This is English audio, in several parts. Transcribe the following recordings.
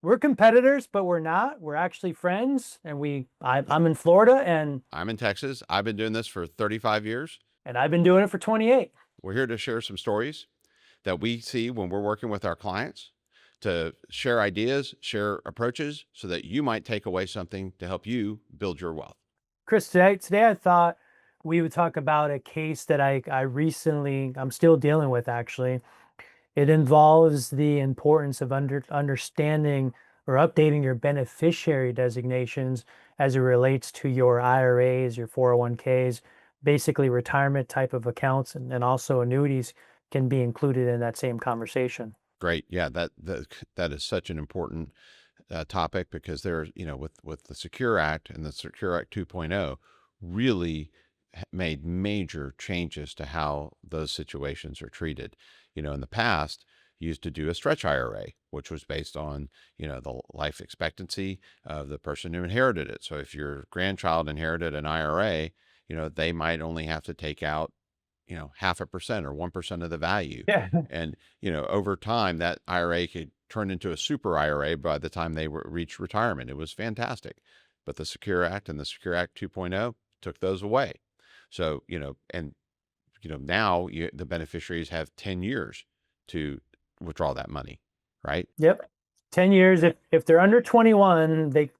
We're competitors, but we're not. We're actually friends, and I'm in Florida, I'm in Texas. I've been doing this for 35 years. and I've been doing it for 28. We're here to share some stories that we see when we're working with our clients, to share ideas, share approaches so that you might take away something to help you build your wealth. Chris, today I thought we would talk about a case that I'm still dealing with actually. It involves the importance of understanding or updating your beneficiary designations as it relates to your IRAs, your 401ks, basically retirement type of accounts, and also annuities can be included in that same conversation. Great. Yeah, that is such an important topic, because there's, with the Secure Act and the Secure Act 2.0 really made major changes to how those situations are treated. In the past, you used to do a stretch IRA, which was based on, the life expectancy of the person who inherited it. So if your grandchild inherited an IRA, they might only have to take out, 0.5% or 1% of the value. Yeah. And, over time, that IRA could turn into a super IRA by the time they reached retirement. It was fantastic. But the Secure Act and the Secure Act 2.0 took those away. So, now the beneficiaries have 10 years to withdraw that money, right? Yep. 10 years. If they're under 21, they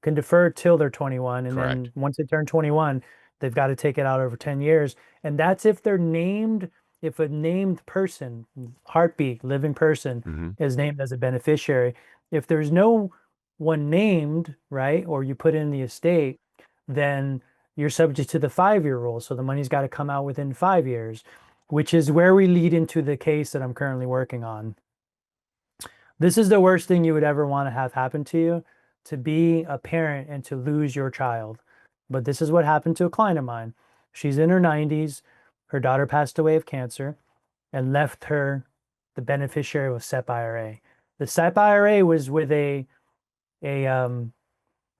can defer till they're 21. And Correct. then once they turn 21, they've got to take it out over 10 years. And that's if they're named, if a named person, heartbeat, living person, Mm-hmm. is named as a beneficiary. If there's no one named, right, or you put in the estate, then you're subject to the 5-year rule. So the money's got to come out within 5 years, which is where we lead into the case that I'm currently working on. This is the worst thing you would ever want to have happen to you, to be a parent and to lose your child. But this is what happened to a client of mine. She's in her 90s. Her daughter passed away of cancer and left her the beneficiary of a SEP IRA. The SEP IRA was with a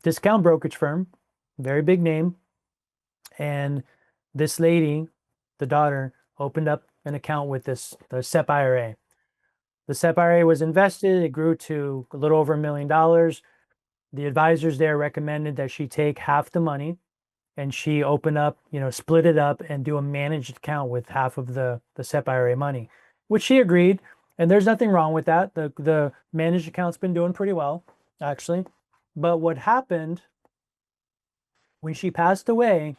discount brokerage firm, very big name. And this lady, the daughter, opened up an account with the SEP IRA. The SEP IRA was invested. It grew to a little over $1 million. The advisors there recommended that she take half the money and she open up, split it up and do a managed account with half of the SEP IRA money, which she agreed. And there's nothing wrong with that. The managed account's been doing pretty well, actually. But what happened when she passed away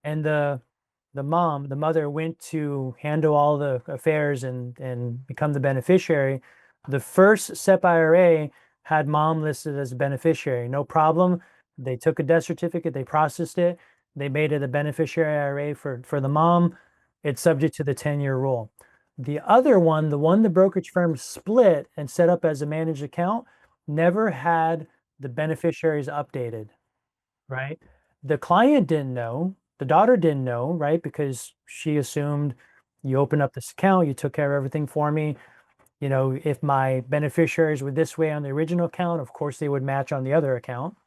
and the mother went to handle all the affairs and become the beneficiary, the first SEP IRA had mom listed as a beneficiary. No problem. They took a death certificate, they processed it, they made it a beneficiary IRA for the mom. It's subject to the 10-year rule. The other one, the one the brokerage firm split and set up as a managed account, never had the beneficiaries updated, right? The client didn't know, the daughter didn't know, right? Because she assumed you open up this account, you took care of everything for me. If my beneficiaries were this way on the original account, of course they would match on the other account.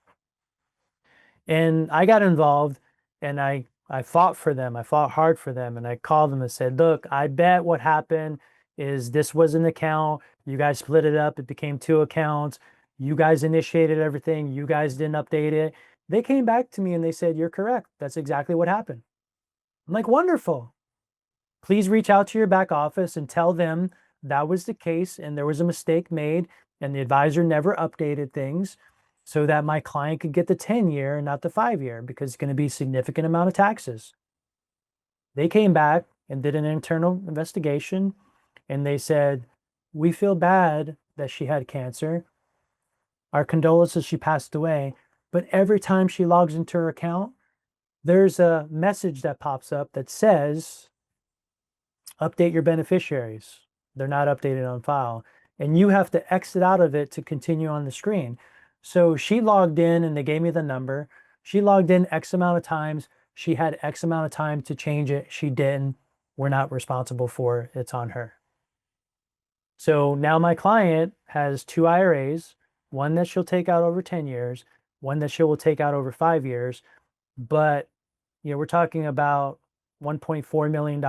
And I got involved and I fought for them. I fought hard for them. And I called them and said, look, I bet what happened is this was an account. You guys split it up. It became 2 accounts. You guys initiated everything. You guys didn't update it. They came back to me and they said, you're correct. That's exactly what happened. I'm like, wonderful. Please reach out to your back office and tell them that was the case and there was a mistake made and the advisor never updated things so that my client could get the 10-year and not the 5-year, because it's going to be a significant amount of taxes. They came back and did an internal investigation and they said, we feel bad that she had cancer. Our condolences, she passed away. But every time she logs into her account, there's a message that pops up that says, update your beneficiaries. They're not updated on file. And you have to exit out of it to continue on the screen. So she logged in and they gave me the number. She logged in X amount of times. She had X amount of time to change it. She didn't. We're not responsible for it. It's on her. So now my client has 2 IRAs, one that she'll take out over 10 years, one that she will take out over 5 years. But, we're talking about $1.4 million.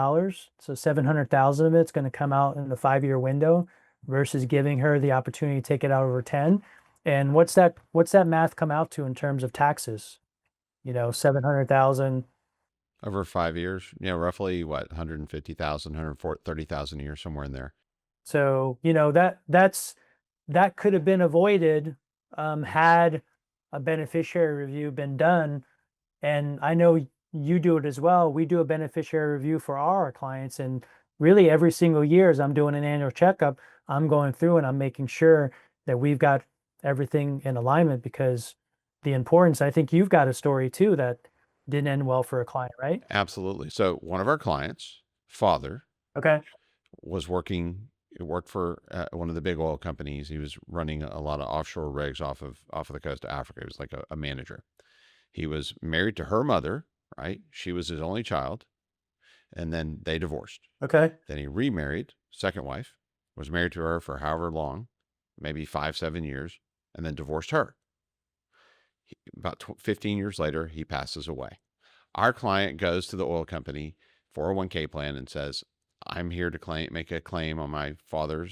So 700,000 of it's going to come out in the 5-year window. versus giving her the opportunity to take it out over 10. And what's that math come out to in terms of taxes? 700,000. Over 5 years, roughly what, 150,000, 130,000 a year, somewhere in there. So, that could have been avoided had a beneficiary review been done. And I know you do it as well. We do a beneficiary review for our clients, and really every single year as I'm doing an annual checkup, I'm going through and I'm making sure that we've got everything in alignment, because the importance, I think you've got a story too that didn't end well for a client, right? Absolutely. So one of our clients, father, Okay. worked for one of the big oil companies. He was running a lot of offshore rigs off of the coast of Africa. He was like a manager. He was married to her mother, right? She was his only child, and then they divorced. Okay. Then he remarried, second wife, was married to her for however long, maybe 5-7 years, and then divorced her. About 15 years later, he passes away. Our client goes to the oil company 401k plan and says, I'm here to make a claim on my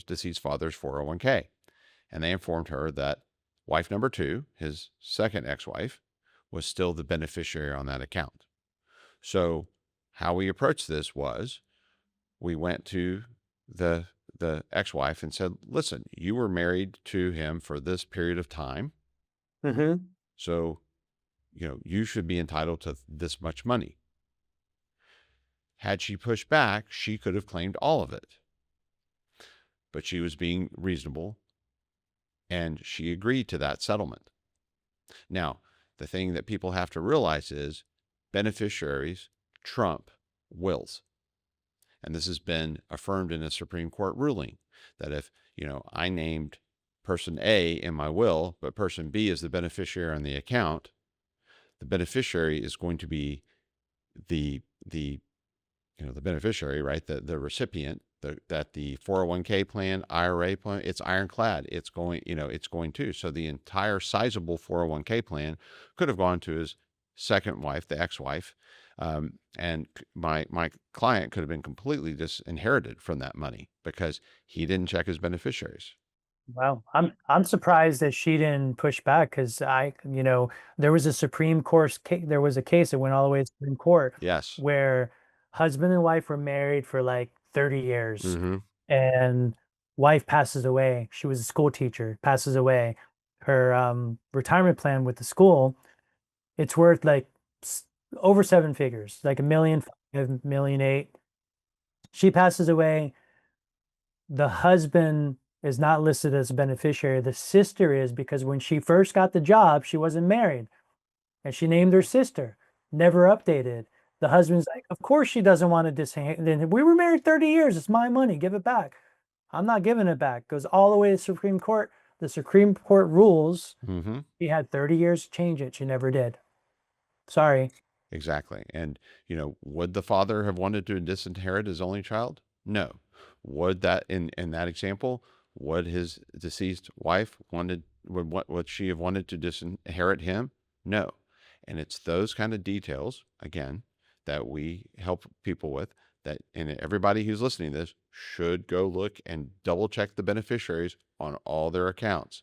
deceased father's 401k. And they informed her that wife number 2, his second ex-wife, was still the beneficiary on that account. So how we approached this was, we went to the ex-wife and said, listen, you were married to him for this period of time. Mm-hmm. So, you should be entitled to this much money. Had she pushed back, she could have claimed all of it. But she was being reasonable, and she agreed to that settlement. Now, the thing that people have to realize is beneficiaries trump wills. And this has been affirmed in a Supreme Court ruling that if, I named person A in my will, but person B is the beneficiary on the account, the beneficiary is going to be the beneficiary, right? The recipient, that the 401k plan, IRA plan, it's ironclad. It's going to. So the entire sizable 401k plan could have gone to his second wife, the ex-wife. And my client could have been completely disinherited from that money because he didn't check his beneficiaries. Wow. I'm surprised that she didn't push back, because there was a Supreme Court case, there was a case that went all the way to Supreme Court Yes. where husband and wife were married for like 30 years, Mm-hmm. and wife passes away. She was a school teacher, passes away. Her retirement plan with the school, it's worth like over 7 figures, like 1,000,000, 1,800,000. She passes away. The husband is not listed as a beneficiary. The sister is, because when she first got the job, she wasn't married, and she named her sister, never updated. The husband's like, of course she doesn't want to disinherit. We were married 30 years. It's my money. Give it back. I'm not giving it back. Goes all the way to the Supreme Court. The Supreme Court rules. Mm-hmm. He had 30 years to change it. She never did. Sorry. Exactly. And, would the father have wanted to disinherit his only child? No. Would that, in that example, would his deceased wife would she have wanted to disinherit him? No. And it's those kind of details, again, that we help people with, and everybody who's listening to this should go look and double check the beneficiaries on all their accounts,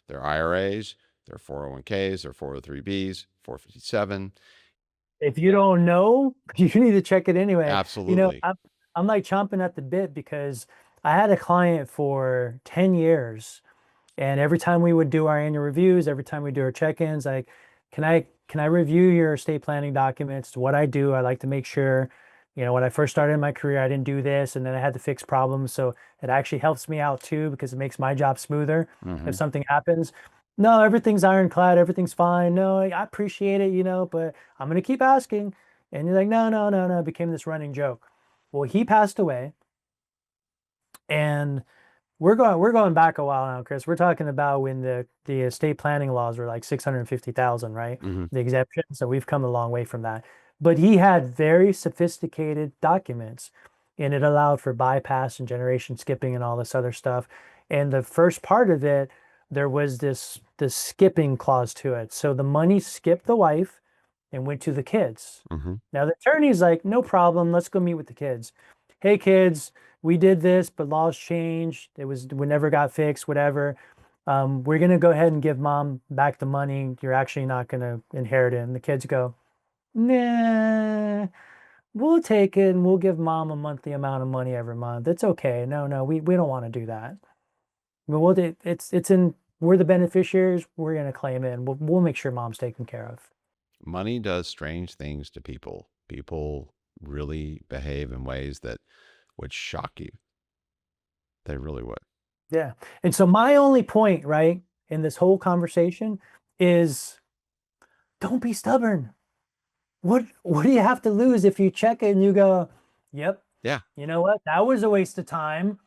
their IRAs, their 401ks, their 403bs, 457. If you don't know, you need to check it anyway. Absolutely. I'm like chomping at the bit, because I had a client for 10 years, and every time we would do our annual reviews, every time we do our check-ins, like, can I review your estate planning documents? It's what I do. I like to make sure, when I first started in my career, I didn't do this, and then I had to fix problems. So it actually helps me out too, because it makes my job smoother Mm-hmm. if something happens. No, everything's ironclad. Everything's fine. No, I appreciate it, but I'm going to keep asking. And you're like, no, no, no, no. It became this running joke. Well, he passed away, and we're going back a while now, Chris. We're talking about when the estate planning laws were like 650,000, right? Mm-hmm. The exemption. So we've come a long way from that. But he had very sophisticated documents, and it allowed for bypass and generation skipping and all this other stuff. And the first part of it, there was this skipping clause to it. So the money skipped the wife and went to the kids. Mm-hmm. Now the attorney's like, no problem, let's go meet with the kids. hey kids, we did this, but laws changed. We never got fixed, whatever. We're gonna go ahead and give mom back the money. You're actually not gonna inherit it. And the kids go, nah, we'll take it and we'll give mom a monthly amount of money every month. It's okay. No, no, we don't want to do that. I mean, we're the beneficiaries. We're gonna claim it and we'll make sure mom's taken care of. Money does strange things to people. People really behave in ways that would shock you. They really would. Yeah. And so my only point, right, in this whole conversation is don't be stubborn. What do you have to lose if you check it and you go, yep, Yeah, you know what? That was a waste of time.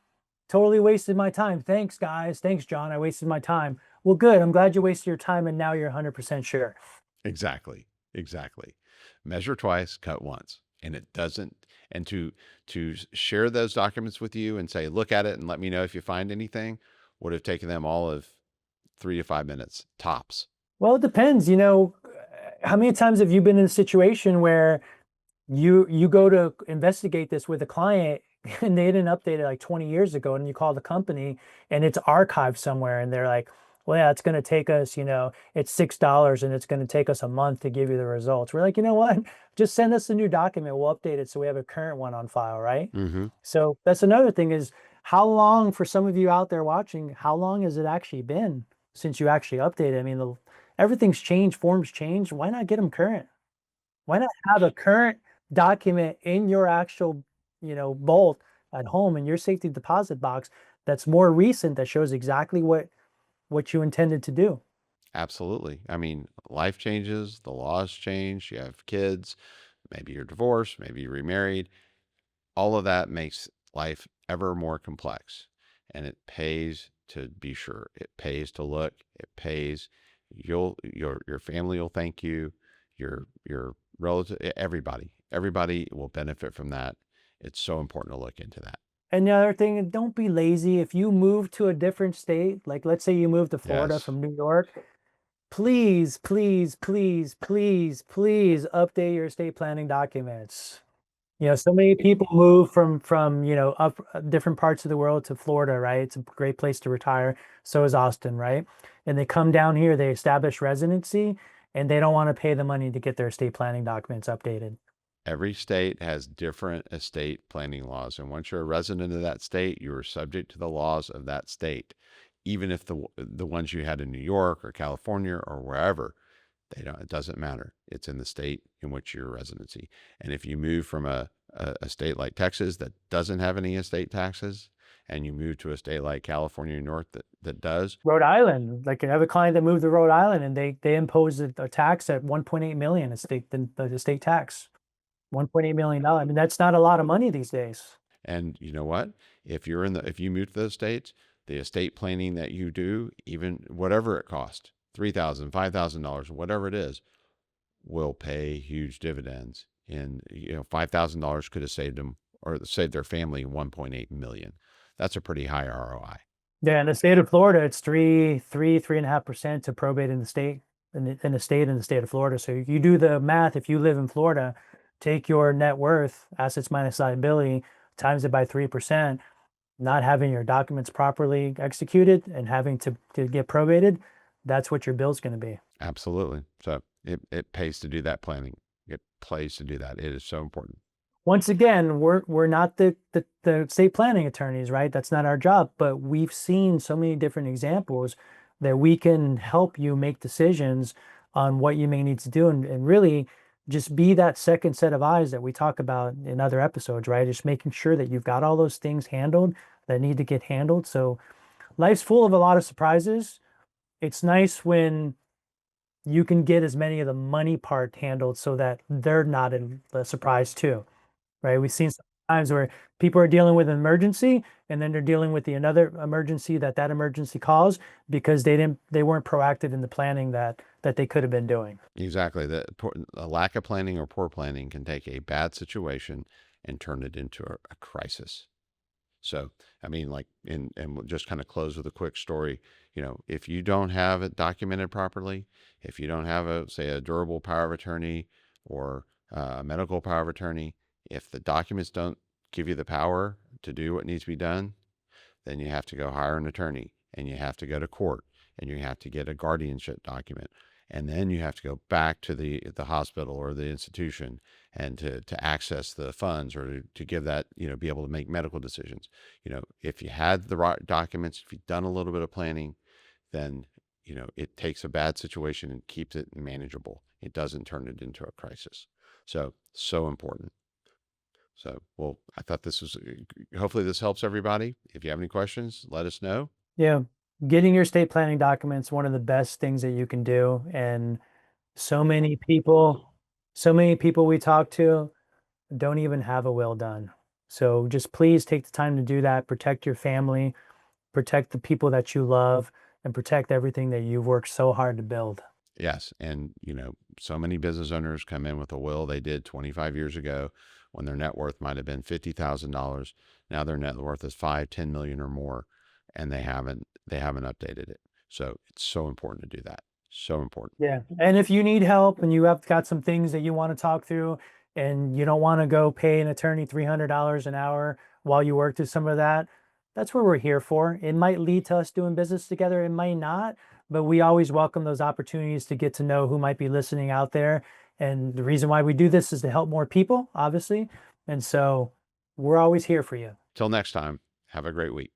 Totally wasted my time. Thanks, guys. Thanks, John. I wasted my time. Well, good. I'm glad you wasted your time and now you're 100% sure. exactly. Exactly. Measure twice, cut once. And it doesn't, and to share those documents with you and say, look at it and let me know if you find anything would have taken them all of 3 to 5 minutes tops. Well, it depends. How many times have you been in a situation where you go to investigate this with a client and they didn't update it like 20 years ago and you call the company and it's archived somewhere and they're like, well, yeah, it's going to take us, it's $6 and it's going to take us a month to give you the results. We're like, you know what? Just send us a new document. We'll update it so we have a current one on file, right? Mm-hmm. So that's another thing is how long, for some of you out there watching, how long has it actually been since you actually updated? I mean, everything's changed, forms changed. Why not get them current? Why not have a current document in your actual, vault at home in your safety deposit box that's more recent that shows exactly what you intended to do? Absolutely. I mean, life changes, the laws change, you have kids, maybe you're divorced, maybe you're remarried. All of that makes life ever more complex. And it pays to be sure. It pays to look. It pays. Your family will thank you. Your relative, everybody will benefit from that. It's so important to look into that. And the other thing, don't be lazy. If you move to a different state, like let's say you move to Florida Yes. from New York, please, please, please, please, please update your estate planning documents. So many people move from up different parts of the world to Florida, right? It's a great place to retire. So is Austin, right? And they come down here, they establish residency, and they don't want to pay the money to get their estate planning documents updated. Every state has different estate planning laws. And once you're a resident of that state, you are subject to the laws of that state. Even if the ones you had in New York or California or wherever, it doesn't matter. It's in the state in which your residency. And if you move from a state like Texas that doesn't have any estate taxes, and you move to a state like California North that does. Rhode Island, like I have a client that moved to Rhode Island and they imposed a tax at 1.8 million, the state tax. $1.8 million. I mean, that's not a lot of money these days. And you know what? If you move to those states, the estate planning that you do, even whatever it costs, $3,000, $5,000, whatever it is, will pay huge dividends. And $5,000 could have saved them or saved their family 1.8 million. That's a pretty high ROI. Yeah, in the state of Florida, it's 3.5% to probate in the state, in the state of Florida. So you do the math. If you live in Florida, take your net worth, assets minus liability, times it by 3%, not having your documents properly executed and having to get probated, that's what your bill's going to be. Absolutely. So it pays to do that planning. It pays to do that. It is so important. Once again, we're not the estate planning attorneys, right? That's not our job, but we've seen so many different examples that we can help you make decisions on what you may need to do and really just be that second set of eyes that we talk about in other episodes, right? Just making sure that you've got all those things handled that need to get handled. So life's full of a lot of surprises. It's nice when you can get as many of the money part handled so that they're not a surprise too, right? We've seen times where people are dealing with an emergency and then they're dealing with another emergency that emergency caused because they weren't proactive in the planning that they could have been doing. Exactly. A lack of planning or poor planning can take a bad situation and turn it into a crisis. So, I mean, and we'll just kind of close with a quick story. If you don't have it documented properly, if you don't have say a durable power of attorney or a medical power of attorney, if the documents don't give you the power to do what needs to be done, then you have to go hire an attorney, and you have to go to court, and you have to get a guardianship document, and then you have to go back to the hospital or the institution and to access the funds, or to give that, be able to make medical decisions. If you had the right documents, if you've done a little bit of planning, then it takes a bad situation and keeps it manageable. It doesn't turn it into a crisis. So important. So, well, I thought this was, hopefully this helps everybody. If you have any questions, let us know. Yeah. Getting your estate planning documents, one of the best things that you can do. And so many people, we talk to don't even have a will done. So just please take the time to do that. Protect your family, protect the people that you love, and protect everything that you've worked so hard to build. Yes. And, so many business owners come in with a will they did 25 years ago when their net worth might have been $50,000. Now their net worth is 5, 10 million or more, and they haven't updated it. So it's so important to do that. So important. Yeah. And if you need help and you have got some things that you want to talk through and you don't want to go pay an attorney $300 an hour while you work through some of that, that's what we're here for. It might lead to us doing business together, it might not, but we always welcome those opportunities to get to know who might be listening out there. And the reason why we do this is to help more people, obviously. And so we're always here for you. Till next time, have a great week.